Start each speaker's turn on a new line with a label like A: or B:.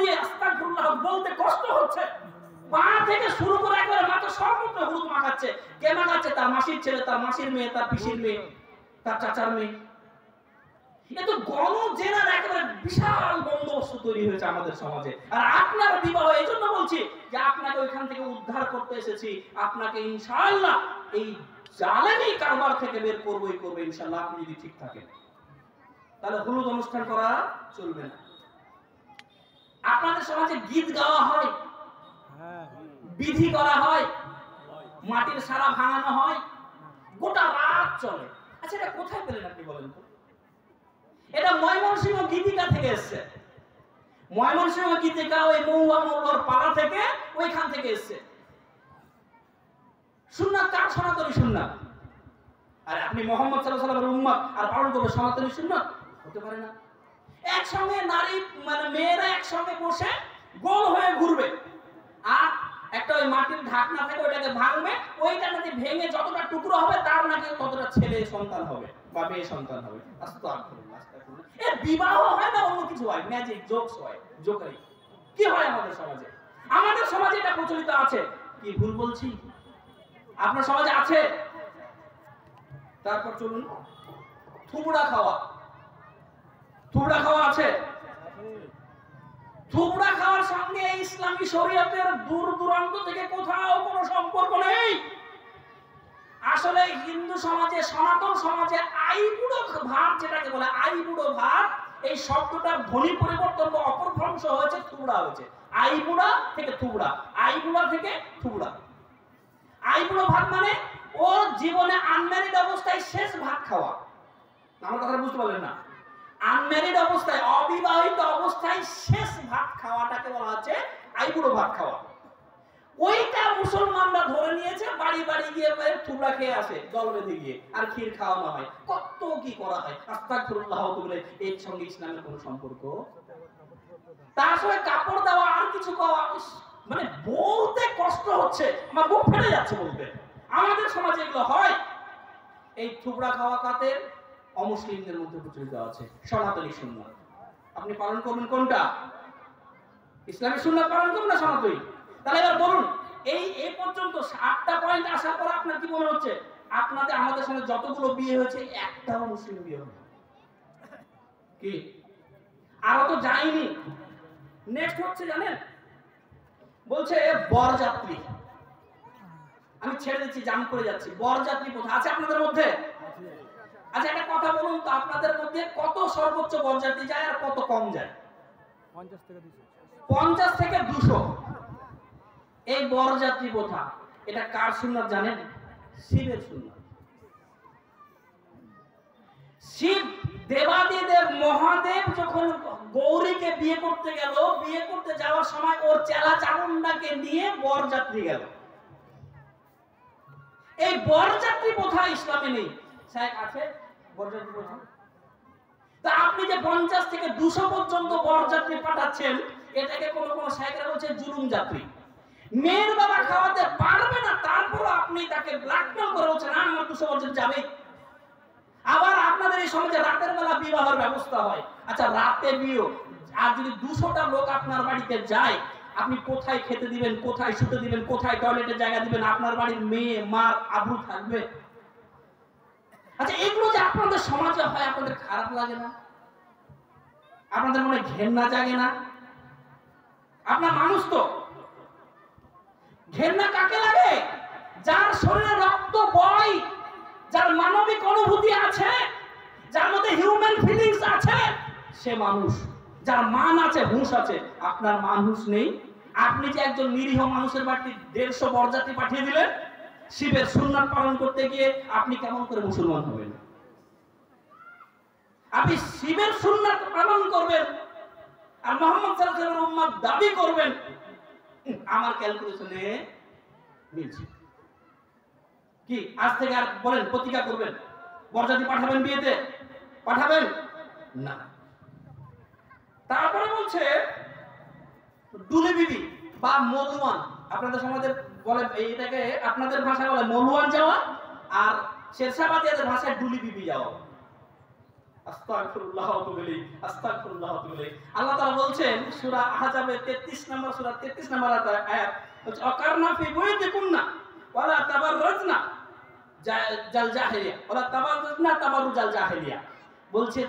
A: দিয়ে আস্তাগফিরুল্লাহ বলতে কষ্ট হচ্ছে। পা থেকে শুরু করে একবারে মাথা সর্বত্র হলুদ মাখাচ্ছে। কে মাখাচ্ছে? তার মাসির ছেলে, তার মাসির মেয়ে, তার পিসির মেয়ে, তার চাচার মেয়ে। এটা তো গণজেনার একেবারে বিশাল বন্দোবস্ত তৈরি হয়েছে আমাদের সমাজে। আর আপনার বিবাহ, এই জন্য বলছি যে আপনাকে ওইখান থেকে উদ্ধার করতে এসেছি। আপনাকে ইনশাআল্লাহ এই জালেমি কারবার থেকে বের করবই করবে ইনশাআল্লাহ, আপনি যদি ঠিক থাকেন। তাহলে হলুদ অনুষ্ঠান করা চলবে না। আপনাদের সমাজে গীত গাওয়া হয়, বিধি করা হয়, মাটির সারা ভাঙানো হয়, গোটা রাত চলে। আচ্ছা, এটা কোথায় পেলেন আপনি বলেন তো? এটা ময়মনসিংহ গীতিকা থেকে এসছে। ময়মনসিংহ গীতিকা ওই মহুয়া মৌলার পাড়া থেকে, ওইখান থেকে এসছে। সুন্নাত কার? সনাতনী সুন্নাত। আর আপনি মুহাম্মদ সাল্লাল্লাহু আলাইহি ওয়াসাল্লামের উম্মত আর পালন করবে সনাতনী সুন্নাত? হতে পারে না। একসঙ্গে নারী মানে মেয়েরা একসঙ্গে বসে গোল হয়ে ঘুরবে, আর একটা ওই মাটির ঢাকনা থেকে ওইটাকে ভাঙবে, ওইটা নাকি ভেঙে যতটা টুকরো হবে তার নাকি ততটা ছেলে সন্তান হবে বা মেয়ে সন্তান হবে। আস্তাগফিরুল্লাহ, আস্তাগফিরুল্লাহ। এ বিবাহ হয় না অন্য কিছু হয়? ম্যাজিক, জোকস হয়, জোকারি কি হয় আমাদের সমাজে? আমাদের সমাজে এটা প্রচলিত আছে। কি ভুল বলছি? আপনার সমাজে আছে? তারপর চলুন, থুবড়া খাওয়া। থুবড়া খাওয়া আছে? থুবড়া খাওয়ার সঙ্গে ইসলামী শরীয়তের দূর দূরান্ত থেকে কোথাও কোনো সম্পর্ক নেই। আসলে হিন্দু সমাজে, সনাতন সমাজে আইবুড়ো ভাত, যেটাকে বলে আইবুড়ো ভাত, এই শব্দটার ধ্বনি পরিবর্তন বা অপভ্রংশ হয়েছে, থুবড়া হয়েছে। আইবুড়া থেকে থুবড়া, আইবুড়া থেকে থুবড়া। আইবুড়ো ভাত মানে ওর জীবনে আনম্যারিড অবস্থায় শেষ ভাত খাওয়া। আমার কথা বুঝতে পারলেন না? আনম্যারিড অবস্থায়, অবিবাহিত অবস্থায় শেষ ভাত খাওয়াটাকে বলা হচ্ছে আইবুড়ো ভাত খাওয়া। ওইটা মুসলমানরা ধরে নিয়েছে, বাড়ি বাড়ি গিয়ে থুবড়া খেয়ে আসে, জল বেঁধে গিয়ে, আর ক্ষীর খাওয়ানো হয়, কত কি করা হয়। আস্তাগফিরুল্লাহ বলে এর সঙ্গে ইসলামের কোনো সম্পর্ক? তার সঙ্গে কাপড় দেওয়া, আর কিছু খাওয়া, মানে বলতে কষ্ট হচ্ছে, আমার বুক ফেটে যাচ্ছে বলতে। আমাদের সমাজে এগুলো হয়। এই থুবড়া খাওয়া কাতের অমুসলিমদের মধ্যে প্রচলিত আছে। সনাতনী সুন্নাত আপনি পালন করবেন কোনটা? ইসলামী সুন্নাত পালন করবেন না সনাতনী? তাহলে এবার বলুন, এই পর্যন্ত 8টা পয়েন্ট আসার পর আপনার কি মনে হচ্ছে? আপনাদের আমাদের সঙ্গে যতগুলো বিয়ে হয়েছে একটাও মুসলিম বিয়ে হয়নি। কি আরো তো যায়নি। নেক্সট হচ্ছে জানেন, বলছে বরযাত্রী। আমি ছেড়ে দিচ্ছি, জাম করে যাচ্ছি। বরযাত্রী কোথায় আছে আপনাদের মধ্যে? আচ্ছা, একটা কথা বলুন তো, আপনাদের মধ্যে কত সর্বোচ্চ বরযাত্রী যায় আর কত কম যায়? 50 থেকে 200। এই বরযাত্রী প্রথা, এটা কার সুন্নাত জানেন? শিবের সুন্নাত। শিব দেবাদিদেব মহাদেব যখন গৌরীকে বিয়ে করতে গেল, বিয়ে করতে যাওয়ার সময় ওর চেলা চামুন্ডাকে নিয়ে বরযাত্রী গেল। এই বরযাত্রী প্রথা ইসলামে নেই। শায়েখ আছে বরযাত্রী প্রথা? তা আপনি যে 50 থেকে 200 পর্যন্ত বরযাত্রী পাঠাচ্ছেন, এটাকে কোন কোন শায়েখরা বলছে জুলুম যাত্রী। মেয়ের বাবা খাওয়াতে পারবে না, তারপর আপনি তাকে ব্ল্যাকমেল করে বলছেন না আমার 200 বরযাত্রী যাবে। আবার আপনাদের এই সমাজে রাতের বেলা বিবাহের ব্যবস্থা হয়। আচ্ছা, রাতে বিয়ে, আর যদি 200টা লোক আপনার বাড়িতে যায়, আপনি কোথায় খেতে দিবেন, কোথায় শুতে দিবেন, কোথায় টয়লেটের জায়গা দিবেন? আপনার বাড়ির মেয়ে মার আবরু থাকবে? আচ্ছা, এগুলো যে আপনাদের সমাজে হয়, আপনাদের খারাপ লাগে না? আপনাদের মনে ঘেন্না জাগে না? আপনার মানুষ তো, ঘেন্না কাকে লাগে? যার শরীরে রক্ত বয়, যার মানবিক অনুভূতি আছে, যার মধ্যে হিউম্যান ফিলিংস আছে, সে মানুষ। যার মান আছে, হুঁশ আছে। আপনার মানুষ নেই। আপনি যে একজন নিরীহ মানুষের বাড়িতে 150 বরযাত্রী পাঠিয়ে দিলেন শিবের সুন্নাত পালন করতে গিয়ে, আপনি কেমন করে মুসলমান হবেন? আপনি শিবের সুন্নাত পালন করবেন আর মুহাম্মদ সাল্লাল্লাহু আলাইহি ওয়াসাল্লামের উম্মত দাবি করবেন, আমার ক্যালকুলেশনে মিলছে কি? আজ থেকে আর বলেন প্রতিজ্ঞা করবেন বরযাত্রী পাঠাবেন, বিয়েতে পাঠাবেন না। তারপরে বলছে দুলে বিবি বা মলুয়ান। আপনাদের সমাজে বলে, এইটাকে আপনাদের ভাষায় বলে মলুয়ান যাওয়া, আর শেরশাবাদীদের ভাষায় ডুলি বিবি যাওয়া। আস্তাগফিরুল্লাহ ওয়া আতুবু ইলাইহি, আস্তাগফিরুল্লাহ ওয়া আতুবু ইলাইহি। আল্লাহ তাআলা বলছেন সূরা আহজাবের 33 নম্বর সূরা 33 নম্বর আয়াত, বলছে অকারনা ফি বুয়ুতিকুন্না ওয়ালা তাবাররাজনা জাল জাহিলিয়া ওয়ালা তাবাররাজনা তাবাররুজাল জাহিলিয়া, বলছে